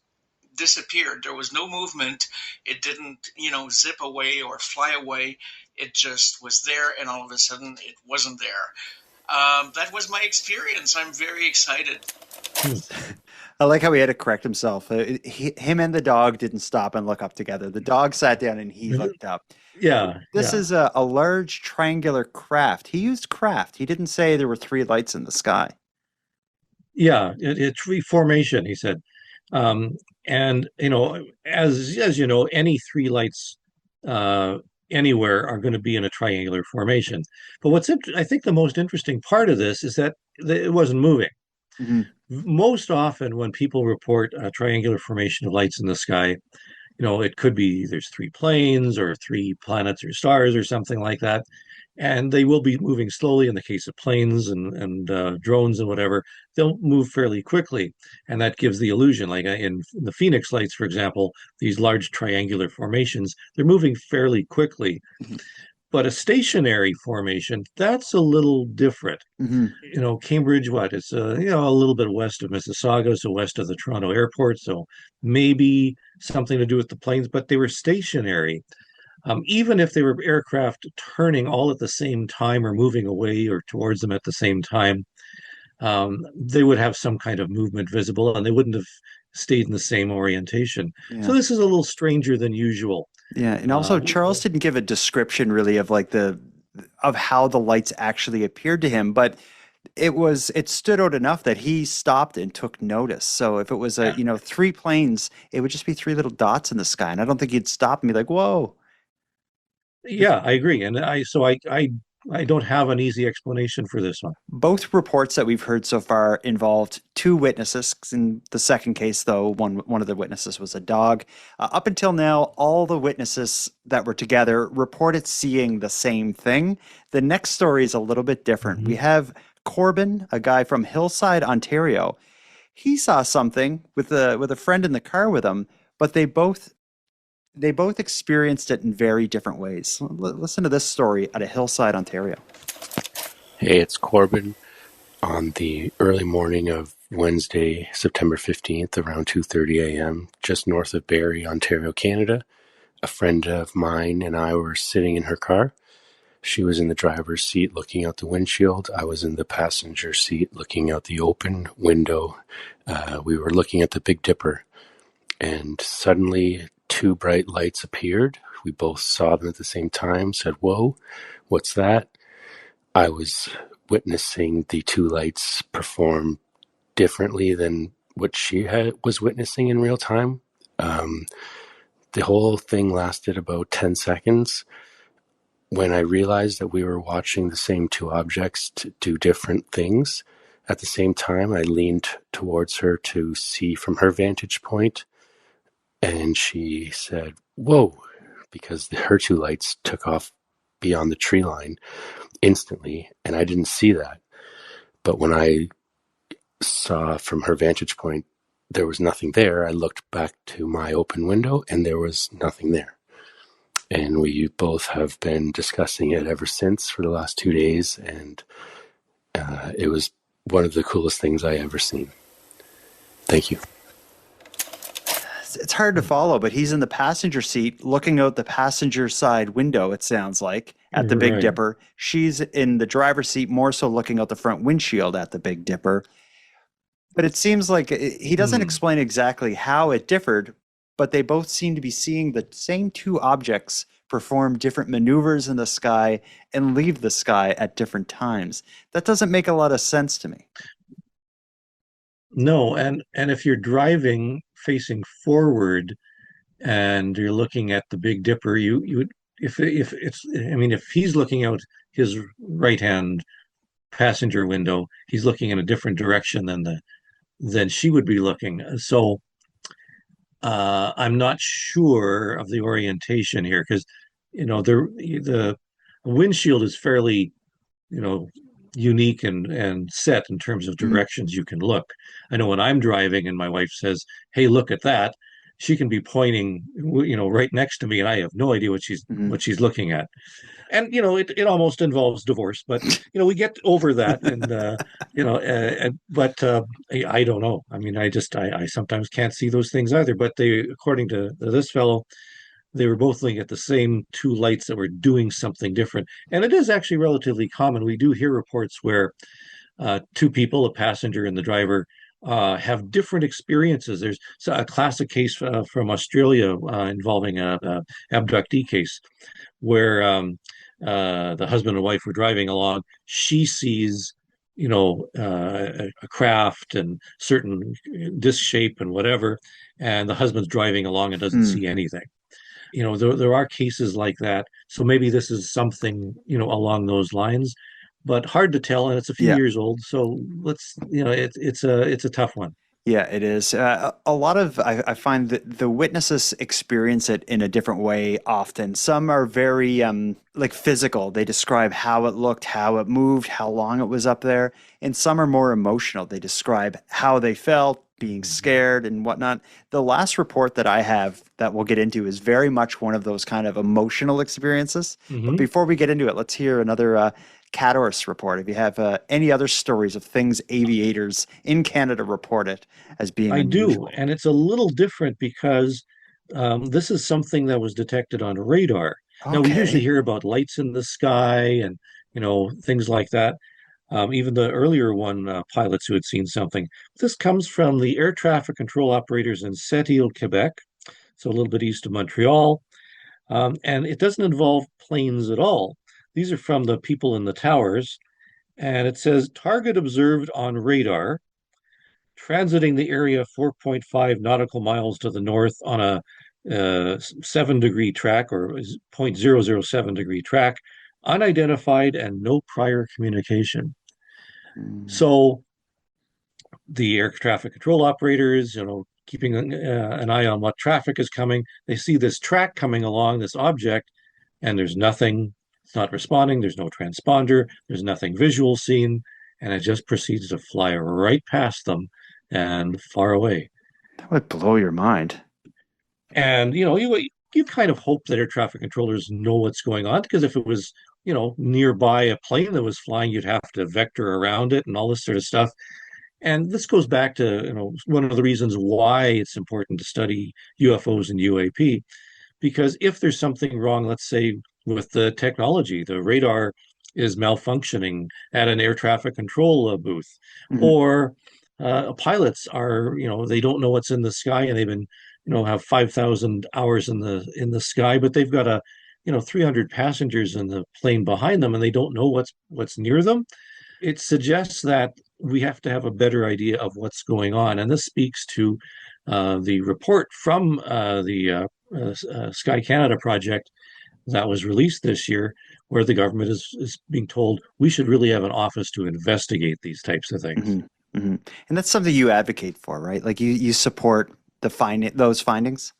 S11: disappeared. There was no movement. It didn't, zip away or fly away. It just was there, and all of a sudden it wasn't there. That was my experience. I'm very excited.
S1: I like how he had to correct himself. Him and the dog didn't stop and look up together. The dog sat down and he looked up.
S7: Yeah.
S1: This is a large triangular craft. He used craft. He didn't say there were three lights in the sky.
S7: Yeah, it's reformation, he said. And, as you know, any three lights anywhere are going to be in a triangular formation. But I think the most interesting part of this is that it wasn't moving.
S1: Mm-hmm.
S7: Most often when people report a triangular formation of lights in the sky, it could be there's three planes or three planets or stars or something like that. And they will be moving slowly. In the case of planes and drones and whatever, they'll move fairly quickly. And that gives the illusion, like in the Phoenix lights, for example, these large triangular formations, they're moving fairly quickly. Mm-hmm. But a stationary formation, that's a little different. Mm-hmm. Cambridge, it's a little bit west of Mississauga, so west of the Toronto airport. So maybe something to do with the planes, but they were stationary. Even if they were aircraft turning all at the same time or moving away or towards them at the same time, they would have some kind of movement visible, and they wouldn't have stayed in the same orientation. Yeah. So this is a little stranger than usual.
S1: Yeah, and also Charles didn't give a description really of of how the lights actually appeared to him, but it stood out enough that he stopped and took notice. So if it was three planes, it would just be three little dots in the sky, and I don't think he'd stop and be like, "Whoa."
S7: Yeah, I agree, and I don't have an easy explanation for this one.
S1: Both reports that we've heard so far involved two witnesses. In the second case, though, one of the witnesses was a dog. Up until now, all the witnesses that were together reported seeing the same thing. The next story is a little bit different. Mm-hmm. We have Corbin, a guy from Hillside, Ontario. He saw something with a friend in the car with him, but they both experienced it in very different ways. Listen to this story out of Hillside, Ontario.
S12: Hey, it's Corbin. On the early morning of Wednesday, September 15th, around 2:30 a.m., just north of Barrie, Ontario, Canada, a friend of mine and I were sitting in her car. She was in the driver's seat looking out the windshield. I was in the passenger seat looking out the open window. We were looking at the Big Dipper, and suddenly two bright lights appeared. We both saw them at the same time, said, "Whoa, what's that?" I was witnessing the two lights perform differently than what she was witnessing in real time. The whole thing lasted about 10 seconds. When I realized that we were watching the same two objects to do different things at the same time, I leaned towards her to see from her vantage point, and she said, "Whoa," because her two lights took off beyond the tree line instantly, and I didn't see that. But when I saw from her vantage point there was nothing there, I looked back to my open window and there was nothing there. And we both have been discussing it ever since for the last 2 days, and it was one of the coolest things I ever seen. Thank you.
S1: It's hard to follow, but he's in the passenger seat looking out the passenger side window, it sounds like, at the Big Dipper. She's in the driver's seat, more so looking out the front windshield at the Big Dipper. But it seems like he doesn't explain exactly how it differed, but they both seem to be seeing the same two objects perform different maneuvers in the sky and leave the sky at different times. That doesn't make a lot of sense to me.
S7: No, and if you're driving facing forward and you're looking at the Big Dipper, you would, if it's, I mean, if he's looking out his right hand passenger window, he's looking in a different direction than she would be looking. So I'm not sure of the orientation here, because the windshield is fairly unique and set in terms of directions you can look. I know when I'm driving and my wife says, "Hey, look at that," she can be pointing right next to me and I have no idea what she's looking at. And it almost involves divorce, but we get over that. And but I don't know. I mean, I sometimes can't see those things either. But according to this fellow, they were both looking at the same two lights that were doing something different. And it is actually relatively common. We do hear reports where two people, a passenger and the driver, have different experiences. There's a classic case from Australia involving a abductee case where the husband and wife were driving along. She sees a craft and certain disc shape and whatever, and the husband's driving along and doesn't see anything. There are cases like that. So maybe this is something, along those lines, but hard to tell. And it's a few years old. So it's a tough one.
S1: Yeah, it is. A lot of, I find that the witnesses experience it in a different way often. Some are very physical. They describe how it looked, how it moved, how long it was up there. And some are more emotional. They describe how they felt, being scared and whatnot. The last report that I have that we'll get into is very much one of those kind of emotional experiences. But before we get into it, let's hear another Cador's report. If you have any other stories of things aviators in Canada reported as being unusual.
S7: I do, and it's a little different because this is something that was detected on radar. Okay. Now, we usually hear about lights in the sky and things like that. Even the earlier one, pilots who had seen something. This comes from the air traffic control operators in Sept-Îles, Quebec, so a little bit east of Montreal. And it doesn't involve planes at all. These are from the people in the towers. And it says, target observed on radar, transiting the area 4.5 nautical miles to the north on a 7-degree track, or 0.007 degree track, unidentified and no prior communication. So the air traffic control operators, keeping an eye on what traffic is coming, they see this track coming along, this object, and there's nothing. It's not responding. There's no transponder. There's nothing visual seen, and it just proceeds to fly right past them and far away.
S1: That would blow your mind.
S7: And you kind of hope that air traffic controllers know what's going on, because if it was nearby a plane that was flying, you'd have to vector around it and all this sort of stuff. And this goes back to one of the reasons why it's important to study UFOs and UAP, because if there's something wrong, let's say with the technology. The radar is malfunctioning at an air traffic control booth,
S1: Mhm.
S7: or pilots are, they don't know what's in the sky, and they've been, have 5,000 hours in the sky, but they've got 300 passengers in the plane behind them, and they don't know what's near them. It suggests that we have to have a better idea of what's going on. And this speaks to the report from the Sky Canada project that was released this year, where the government is being told we should really have an office to investigate these types of things.
S1: Hmm. Hmm. And that's something you advocate for, right? Like you support those findings?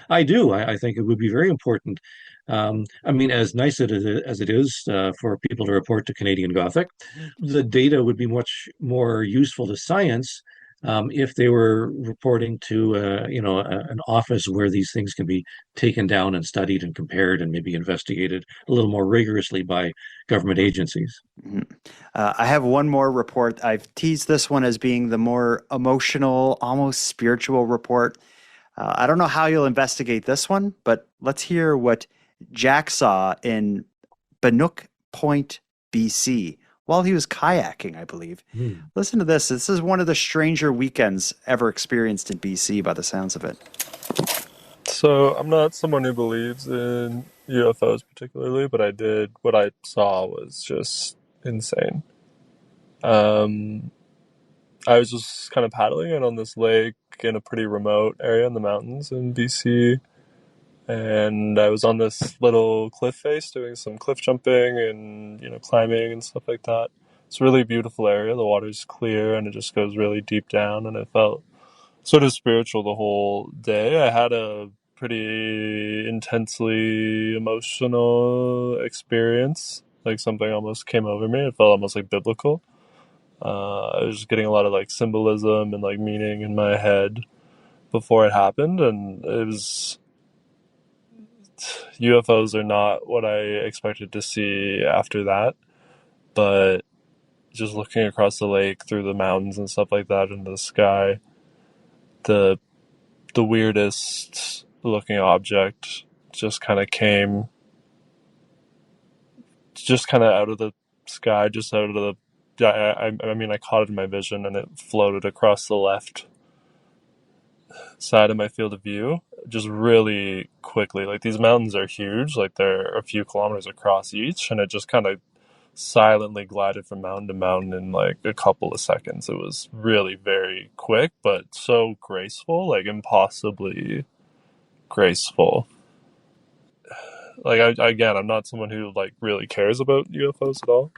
S7: I do. I think it would be very important. I mean, as nice as it is for people to report to Canadian Gothic, the data would be much more useful to science if they were reporting to, an office where these things can be taken down and studied and compared and maybe investigated a little more rigorously by government agencies.
S1: Mhm. I have one more report. I've teased this one as being the more emotional, almost spiritual report. I don't know how you'll investigate this one, but let's hear what Jack saw in Bannock Point, BC, while he was kayaking, I believe. Listen to this. This is one of the stranger weekends ever experienced in BC by the sounds of it.
S13: So I'm not someone who believes in UFOs particularly, but what I saw was just insane. I was just kind of paddling in on this lake in a pretty remote area in the mountains in BC. And I was on this little cliff face doing some cliff jumping and, climbing and stuff like that. It's a really beautiful area. The water's clear and it just goes really deep down. And it felt sort of spiritual the whole day. I had a pretty intensely emotional experience. Like something almost came over me. It felt almost like biblical. I was getting a lot of like symbolism and like meaning in my head before it happened, and it was UFOs are not what I expected to see after that, but just looking across the lake through the mountains and stuff like that into the sky, the weirdest looking object just kind of came just kind of out of the sky, just out of the I mean, I caught it in my vision and it floated across the left side of my field of view just really quickly. Like these mountains are huge, like they're a few kilometers across each, and it just kind of silently glided from mountain to mountain in like a couple of seconds. It was really very quick, but so graceful, like impossibly graceful. Like again, I'm not someone who like really cares about UFOs at all.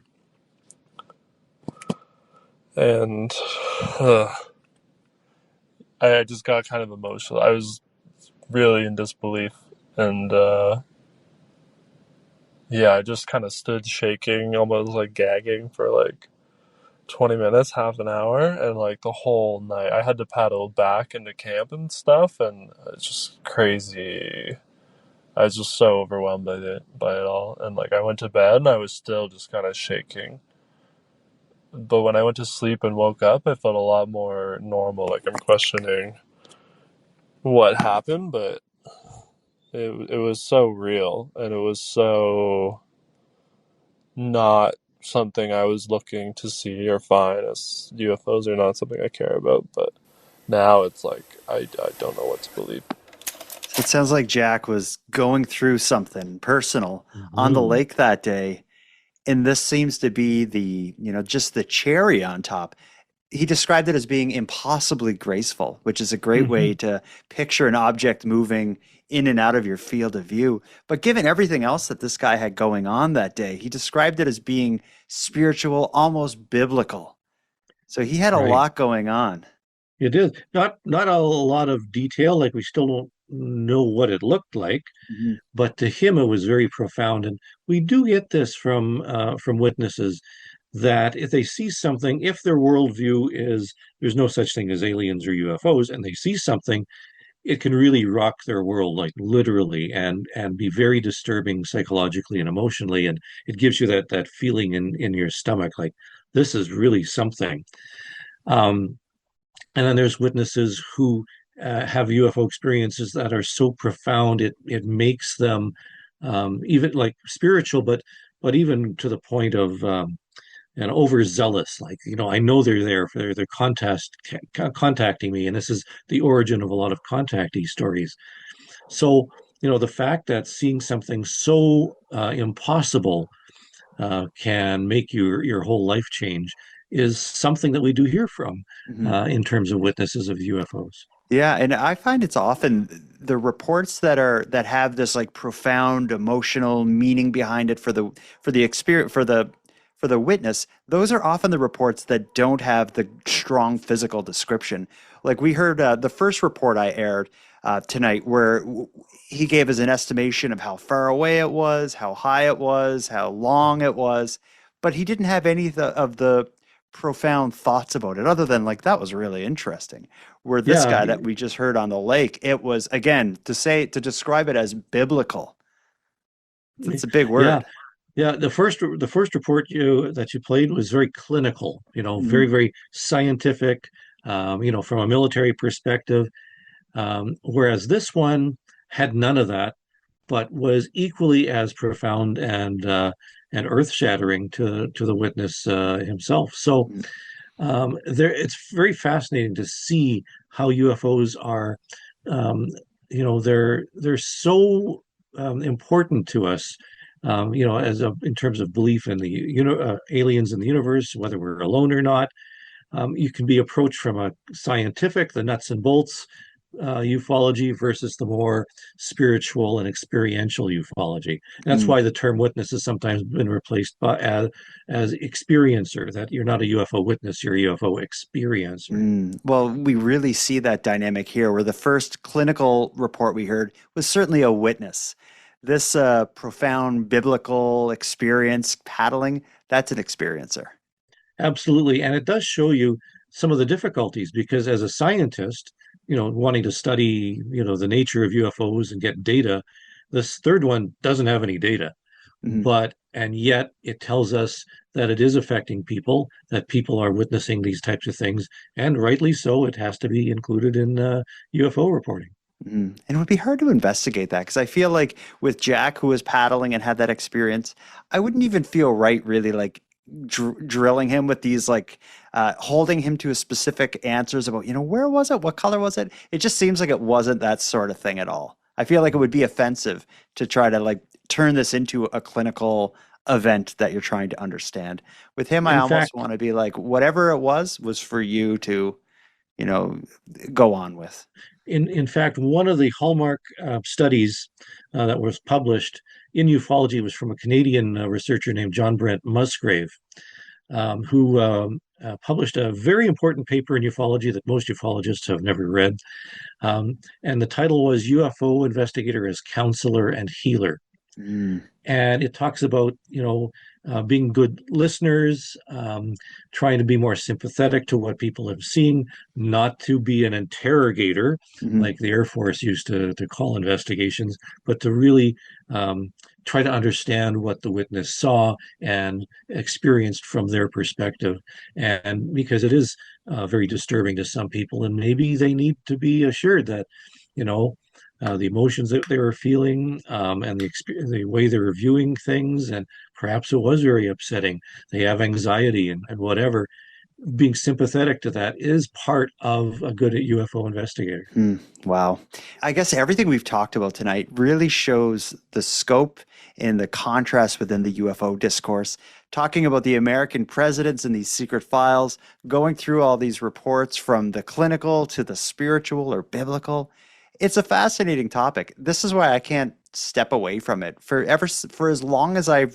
S13: And I just got kind of emotional. I was really in disbelief, and I just kind of stood shaking, almost like gagging for like 20 minutes, half an hour, and like the whole night I had to paddle back into camp and stuff, and it's just crazy. I was just so overwhelmed by it all, and like I went to bed and I was still just kind of shaking. But when I went to sleep and woke up, I felt a lot more normal. Like I'm questioning what happened, but it was so real, and it was so not something I was looking to see or find, as UFOs are not something I care about. But now it's like I don't know what to believe.
S1: It sounds like Jack was going through something personal on the lake that day. And this seems to be just the cherry on top. He described it as being impossibly graceful, which is a great way to picture an object moving in and out of your field of view. But given everything else that this guy had going on that day, he described it as being spiritual, almost biblical. So he had a lot going on.
S7: It is not a lot of detail, like we still don't know what it looked like, but to him it was very profound. And we do get this from witnesses, that if they see something, if their worldview is there's no such thing as aliens or UFOs, and they see something, it can really rock their world, like literally, and be very disturbing psychologically and emotionally. And it gives you that feeling in your stomach, like this is really something. And then there's witnesses who have UFO experiences that are so profound, it makes them even like spiritual, but even to the point of and overzealous. Like, I know they're there for they're contacting me, and this is the origin of a lot of contactee stories. So, the fact that seeing something so impossible can make your whole life change is something that we do hear from in terms of witnesses of UFOs.
S1: Yeah, and I find it's often the reports that have this like profound emotional meaning behind it for the experience for the witness. Those are often the reports that don't have the strong physical description. Like we heard the first report I aired tonight, where he gave us an estimation of how far away it was, how high it was, how long it was, but he didn't have any of the profound thoughts about it, other than like that was really interesting. Where this
S7: Yeah,
S1: guy that we just heard on the lake, it was again to describe it as biblical. It's a big
S7: yeah,
S1: word.
S7: yeah. The first report that you played was very clinical.
S1: Mhm.
S7: Very very scientific. From a military perspective. Whereas this one had none of that, but was equally as profound and earth-shattering to the witness himself. So it's very fascinating to see how UFOs are. Um, they're so important to us. In terms of belief in the aliens in the universe, whether we're alone or not. You can be approached from a scientific, the nuts and bolts ufology versus the more spiritual and experiential ufology. And that's
S1: Mm.
S7: why the term witness has sometimes been replaced as experiencer, that you're not a UFO witness, you're a UFO experiencer.
S1: Well, we really see that dynamic here, where the first clinical report we heard was certainly a witness. This profound biblical experience paddling, that's an experiencer.
S7: Absolutely. And it does show you some of the difficulties because as a scientist, wanting to study, the nature of UFOs and get data, this third one doesn't have any data.
S1: Mhm.
S7: And yet it tells us that it is affecting people, that people are witnessing these types of things, and rightly so, it has to be included in UFO reporting.
S1: And it would be hard to investigate that because I feel like with Jack, who was paddling and had that experience, I wouldn't even feel right really like drilling him with these like holding him to a specific answers about, where was it? What color was it? It just seems like it wasn't that sort of thing at all. I feel like it would be offensive to try to like turn this into a clinical event that you're trying to understand. With him, I
S7: In
S1: almost
S7: fact,
S1: want to be like, whatever it was for you to, you know, go on with.
S7: in fact, one of the hallmark studies that was published in ufology was from a Canadian researcher named John Brent Musgrave, who published a very important paper in ufology that most ufologists have never read. And the title was UFO Investigator as Counselor and Healer. And it talks about, being good listeners, trying to be more sympathetic to what people have seen, not to be an interrogator, like the Air Force used to call investigations, but to really try to understand what the witness saw and experienced from their perspective. And because it is very disturbing to some people, and maybe they need to be assured that, the emotions that they were feeling, and the way they were viewing things, and perhaps it was very upsetting. They have anxiety and whatever. Being sympathetic to that is part of a good UFO investigator.
S1: Wow. I guess everything we've talked about tonight really shows the scope and the contrast within the UFO discourse. Talking about the American presidents and these secret files, going through all these reports from the clinical to the spiritual or biblical. It's a fascinating topic. This is why I can't step away from it for as long as I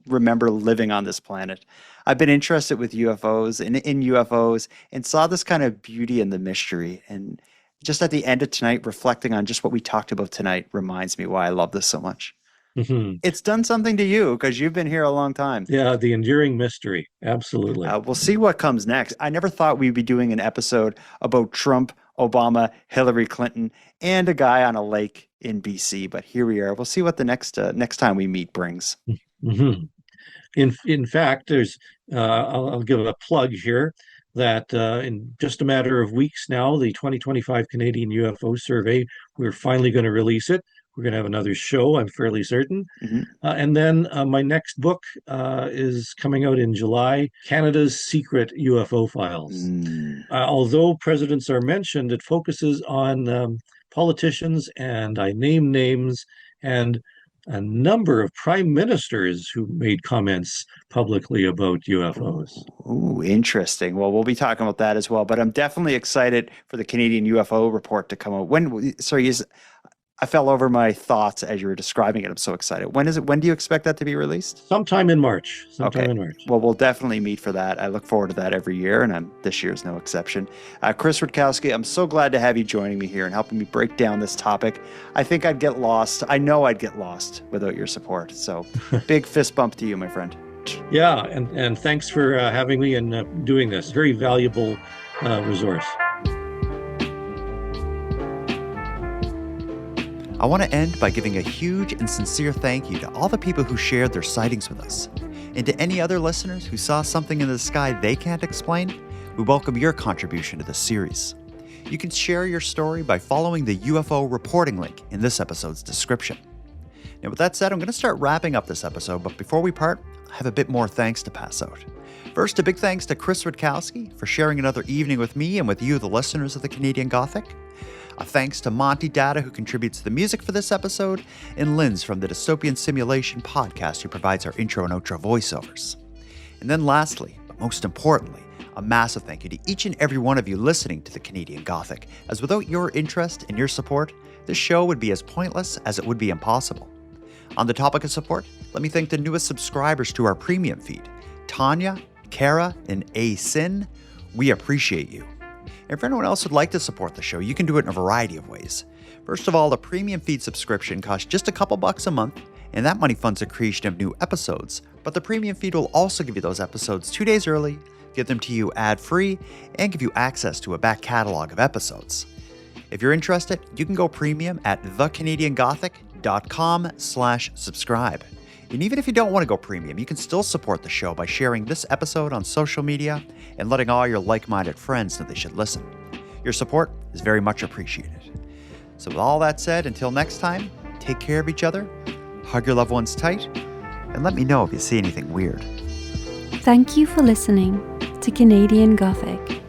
S1: remember living on this planet. I've been interested with UFOs and in UFOs and saw this kind of beauty in the mystery. And just at the end of tonight, reflecting on just what we talked about tonight reminds me why I love this so much. It's done something to you because you've been here a long time.
S7: Yeah, the enduring mystery. Absolutely.
S1: We'll see what comes next. I never thought we'd be doing an episode about Trump, Obama, Hillary Clinton, and a guy on a lake in BC. But here we are. We'll see what the next time we meet brings.
S7: In fact, there's I'll give a plug here that in just a matter of weeks now, the 2025 Canadian UFO survey, we're finally going to release it. we're going to have another show, I'm fairly certain.
S1: Mm-hmm.
S7: And then my next book is coming out in July, Canada's Secret UFO Files. Although presidents are mentioned, it focuses on politicians, and I name names, and a number of prime ministers who made comments publicly about UFOs.
S1: Ooh, interesting. Well, we'll be talking about that as well, but I'm definitely excited for the Canadian UFO report to come out. I fell over my thoughts as you were describing it. I'm so excited. When is it? When do you expect that to be released?
S7: Sometime in March.
S1: Okay. Well, we'll definitely meet for that. I look forward to that every year, and this year's no exception. Chris Rutkowski, I'm so glad to have you joining me here and helping me break down this topic. I think I'd get lost. I know I'd get lost without your support. So big fist bump to you, my friend.
S7: Yeah, and thanks for having me and doing this. Very valuable resource.
S1: I want to end by giving a huge and sincere thank you to all the people who shared their sightings with us. And to any other listeners who saw something in the sky they can't explain, we welcome your contribution to this series. You can share your story by following the UFO reporting link in this episode's description. Now, with that said, I'm going to start wrapping up this episode, but before we part, I have a bit more thanks to pass out. First, a big thanks to Chris Rutkowski for sharing another evening with me and with you, the listeners of the Canadian Gothic. A thanks to Monty Data, who contributes the music for this episode, and Linz from the Dystopian Simulation podcast, who provides our intro and outro voiceovers. And then lastly, but most importantly, a massive thank you to each and every one of you listening to the Canadian Gothic, as without your interest and your support, this show would be as pointless as it would be impossible. On the topic of support, let me thank the newest subscribers to our premium feed, Tanya, Kara, and A. Sin. We appreciate you. And for anyone else who'd like to support the show, you can do it in a variety of ways. First of all, the premium feed subscription costs just a couple bucks a month, and that money funds the creation of new episodes. But the premium feed will also give you those episodes 2 days early, give them to you ad-free, and give you access to a back catalog of episodes. If you're interested, you can go premium at thecanadiangothic.com/subscribe. And even if you don't want to go premium, you can still support the show by sharing this episode on social media and letting all your like-minded friends know they should listen. Your support is very much appreciated. So with all that said, until next time, take care of each other, hug your loved ones tight, and let me know if you see anything weird.
S6: Thank you for listening to Canadian Gothic.